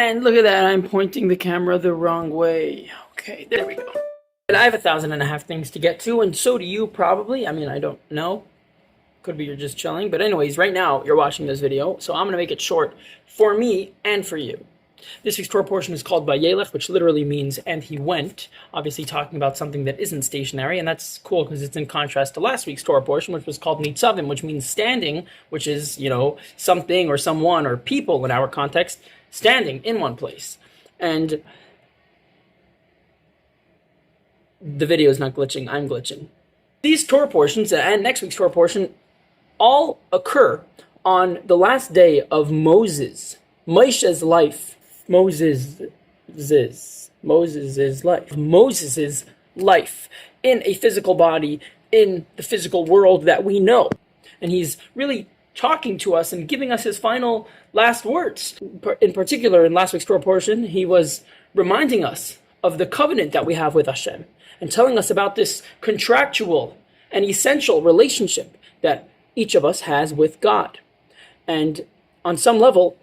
And look at that, I'm pointing the camera the wrong way. Okay, there we go. And I have 1,500 things to get to, and so do you probably. I mean, I don't know. Could be you're just chilling. But anyways, right now, you're watching this video, so I'm going to make it short for me and for you. This week's Torah portion is called Vayelech, which literally means, and he went, obviously talking about something that isn't stationary, and that's cool because it's in contrast to last week's Torah portion, which was called Nitzavim, which means standing, which is, you know, something or someone or people in our context, standing in one place. And the video is not glitching, I'm glitching. These Torah portions and next week's Torah portion all occur on the last day of Moses's life. Moses's life in a physical body, in the physical world that we know. And he's really talking to us and giving us his final last words. In particular, in last week's Torah portion, he was reminding us of the covenant that we have with Hashem and telling us about this contractual and essential relationship that each of us has with God. And on some level,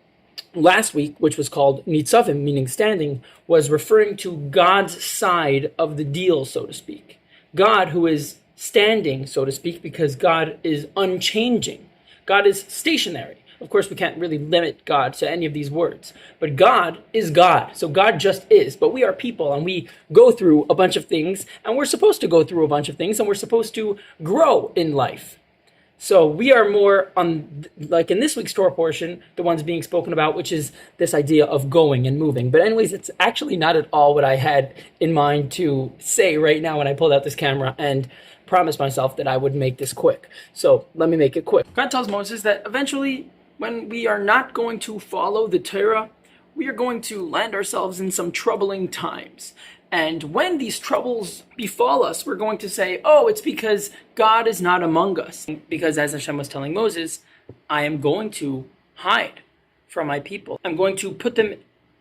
last week, which was called Nitzavim, meaning standing, was referring to God's side of the deal, so to speak. God who is standing, so to speak, because God is unchanging. God is stationary. Of course, we can't really limit God to any of these words. But God is God. So God just is. But we are people and we go through a bunch of things. And we're supposed to go through a bunch of things. And we're supposed to grow in life. So we are more on, like in this week's Torah portion, the ones being spoken about, which is this idea of going and moving. But anyways, it's actually not at all what I had in mind to say right now when I pulled out this camera and promised myself that I would make this quick. So let me make it quick. God tells Moses that eventually, when we are not going to follow the Torah, we are going to land ourselves in some troubling times. And when these troubles befall us, we're going to say, oh, it's because God is not among us. Because as Hashem was telling Moses, I am going to hide from my people. I'm going to put them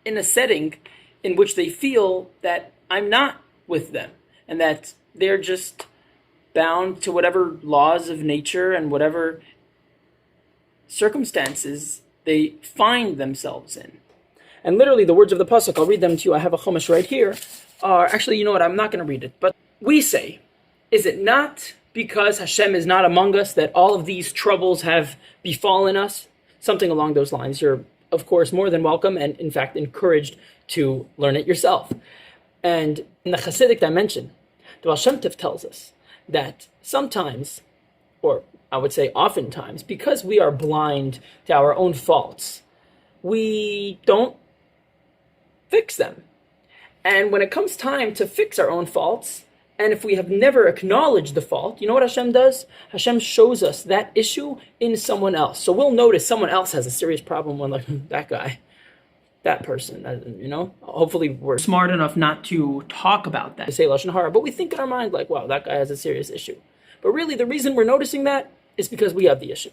in a setting in which they feel that I'm not with them and that they're just bound to whatever laws of nature and whatever circumstances they find themselves in. And literally the words of the pasuk, I'll read them to you. I have a chumash right here. Actually, you know what? I'm not going to read it. But we say, is it not because Hashem is not among us that all of these troubles have befallen us? Something along those lines. You're, of course, more than welcome and, in fact, encouraged to learn it yourself. And in the Hasidic dimension, the Baal Shem Tov tells us that sometimes, or I would say oftentimes, because we are blind to our own faults, we don't fix them. And when it comes time to fix our own faults, and if we have never acknowledged the fault, you know what Hashem does? Hashem shows us that issue in someone else. So we'll notice someone else has a serious problem when, like, that guy, that person, you know? Hopefully we're smart enough not to talk about that, to say Lashon Hara, but we think in our mind, like, wow, that guy has a serious issue. But really, the reason we're noticing that is because we have the issue.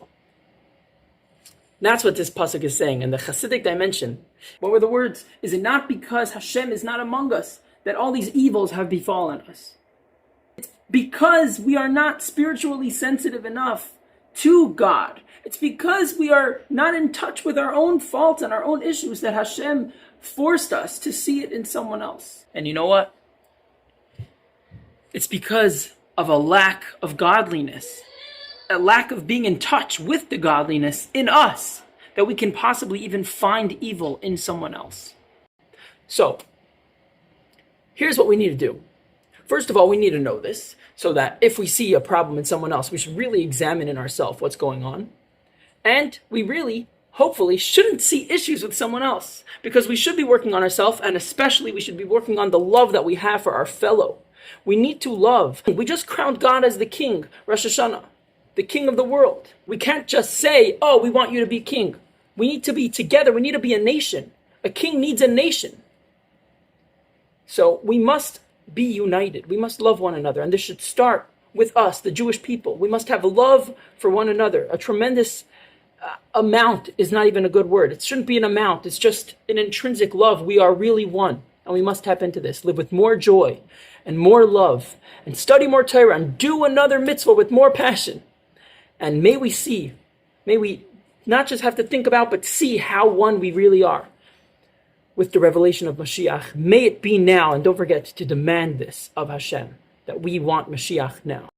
That's what this pasuk is saying in the Hasidic dimension. What were the words? Is it not because Hashem is not among us that all these evils have befallen us? It's because we are not spiritually sensitive enough to God. It's because we are not in touch with our own faults and our own issues that Hashem forced us to see it in someone else. And you know what? It's because of a lack of godliness, a lack of being in touch with the godliness in us, that we can possibly even find evil in someone else. So, here's what we need to do. First of all, we need to know this, so that if we see a problem in someone else, we should really examine in ourselves what's going on. And we really, hopefully, shouldn't see issues with someone else, because we should be working on ourselves, and especially we should be working on the love that we have for our fellow. We need to love. We just crowned God as the king, Rosh Hashanah, the king of the world. We can't just say, oh, we want you to be king. We need to be together. We need to be a nation. A king needs a nation. So we must be united. We must love one another. And this should start with us, the Jewish people. We must have love for one another. A tremendous amount is not even a good word. It shouldn't be an amount. It's just an intrinsic love. We are really one. And we must tap into this. Live with more joy and more love. And study more Torah. And do another mitzvah with more passion. And may we not just have to think about, but see how one we really are. with the revelation of Mashiach. May it be now, and don't forget to demand this of Hashem, that we want Mashiach now.